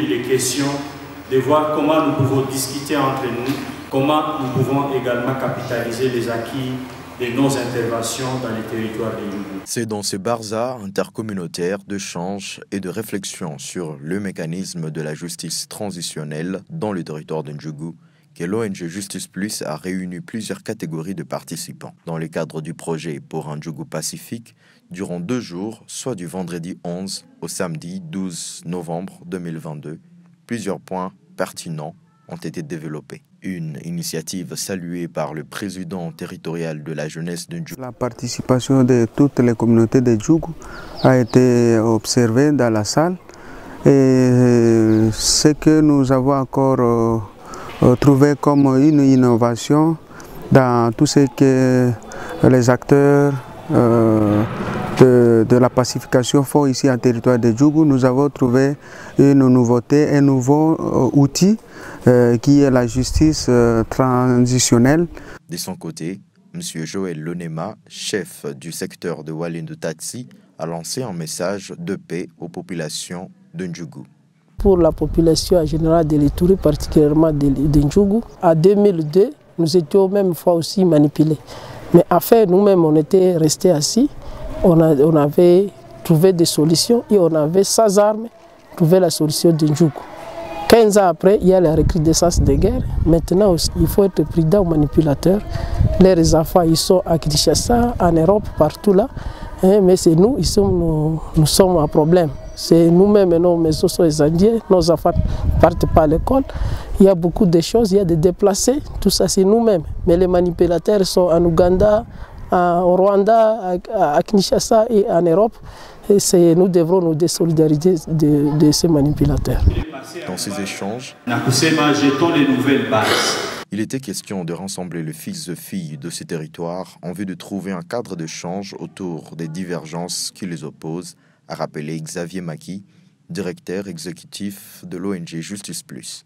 Il est question de voir comment nous pouvons discuter entre nous, comment nous pouvons également capitaliser les acquis de nos interventions dans les territoires de Ndjougou. C'est dans ce barza intercommunautaire d'échange et de réflexion sur le mécanisme de la justice transitionnelle dans le territoire de Ndjougou que l'ONG Justice Plus a réuni plusieurs catégories de participants. Dans le cadre du projet pour un Ndjougou pacifique, durant 2 jours, soit du vendredi 11 au samedi 12 novembre 2022, plusieurs points pertinents ont été développés. Une initiative saluée par le président territorial de la jeunesse de Ndjougou. La participation de toutes les communautés de Ndjougou a été observée dans la salle et ce que nous avons encore trouvé comme une innovation dans tout ce que les acteurs de la pacification font ici en territoire de Ndjougou, nous avons trouvé une nouveauté, un nouveau outil qui est la justice transitionnelle. De son côté, M. Joël Lonema, chef du secteur de Walendu Tatsi, a lancé un message de paix aux populations de Ndjougou. Pour la population en général de l'Ituri, particulièrement de Ndjougou, en 2002, nous étions même fois aussi manipulés. Mais enfin, nous-mêmes, on était restés assis, on avait trouvé des solutions et on avait sans armes trouvé la solution de Ndjougou. 15 ans après, il y a la recrudescence des guerres. Maintenant, il faut être prudent aux manipulateurs. Les enfants, ils sont à Kinshasa, en Europe, partout là. Mais c'est nous, nous sommes un problème. C'est nous-mêmes et nos maisons sont incendiées, nos enfants ne partent pas à l'école. Il y a beaucoup de choses, il y a des déplacés, tout ça c'est nous-mêmes. Mais les manipulateurs sont en Ouganda, au Rwanda, à Kinshasa et en Europe. Et nous devrons nous désolidariser de ces manipulateurs. Dans ces échanges, jetons les nouvelles bases. Il était question de rassembler les fils et filles de ces territoires en vue de trouver un cadre d'échange autour des divergences qui les opposent, a rappelé Xavier Maki, directeur exécutif de l'ONG Justice Plus.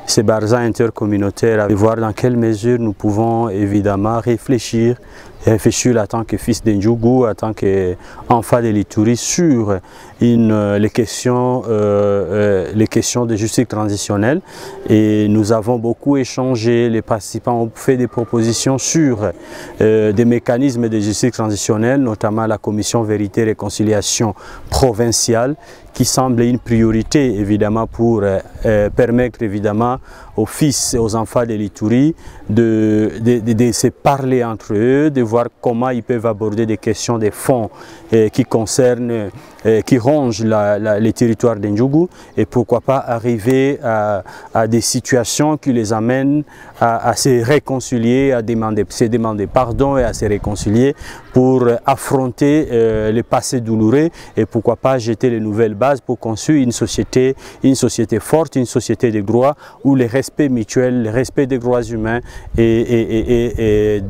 Ces barzas intercommunautaires, à voir dans quelle mesure nous pouvons évidemment réfléchir en tant que fils de Ndjougou, en tant qu'enfant de l'Ituri sur les questions de justice transitionnelle. Et nous avons beaucoup échangé, les participants ont fait des propositions sur des mécanismes de justice transitionnelle, notamment la commission vérité et réconciliation provinciale, qui semble une priorité évidemment pour permettre évidemment aux fils et aux enfants de l'Ituri de se parler entre eux, de voir comment ils peuvent aborder des questions de fond qui concernent, qui rongent les territoires de Ndjougou, et pourquoi pas arriver à des situations qui les amènent à se réconcilier, à se demander pardon et à se réconcilier pour affronter le passé douloureux et pourquoi pas jeter les nouvelles bases pour construire une société forte, une société de droits où le respect mutuel, le respect des droits humains est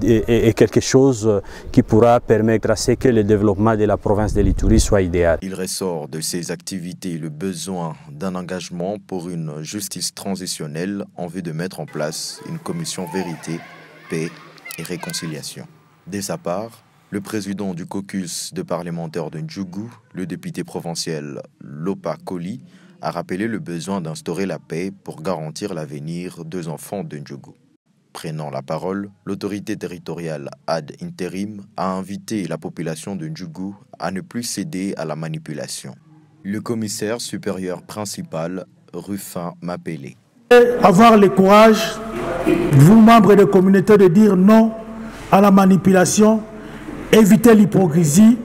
quelque chose qui pourra permettre à ce que le développement de la province de l'Ituri soit idéal. Il ressort de ces activités le besoin d'un engagement pour une justice transitionnelle en vue de mettre en place une commission vérité, paix et réconciliation. De sa part, le président du caucus de parlementaires de Ndjougou, le député provincial Lopa Koli, a rappelé le besoin d'instaurer la paix pour garantir l'avenir des enfants de Ndjougou. Prenant la parole, l'autorité territoriale ad intérim a invité la population de Ndjougou à ne plus céder à la manipulation. Le commissaire supérieur principal, Rufin Mapélé. Avoir le courage, vous membres de communauté, de dire non à la manipulation, évitez l'hypocrisie,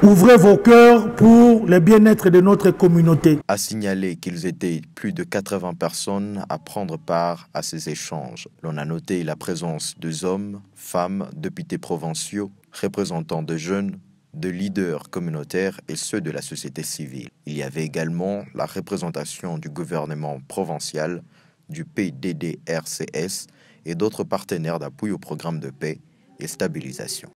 ouvrez vos cœurs pour le bien-être de notre communauté. A signalé qu'ils étaient plus de 80 personnes à prendre part à ces échanges. L'on a noté la présence de hommes, femmes, députés provinciaux, représentants de jeunes, de leaders communautaires et ceux de la société civile. Il y avait également la représentation du gouvernement provincial, du PDDRCS et d'autres partenaires d'appui au programme de paix et stabilisation.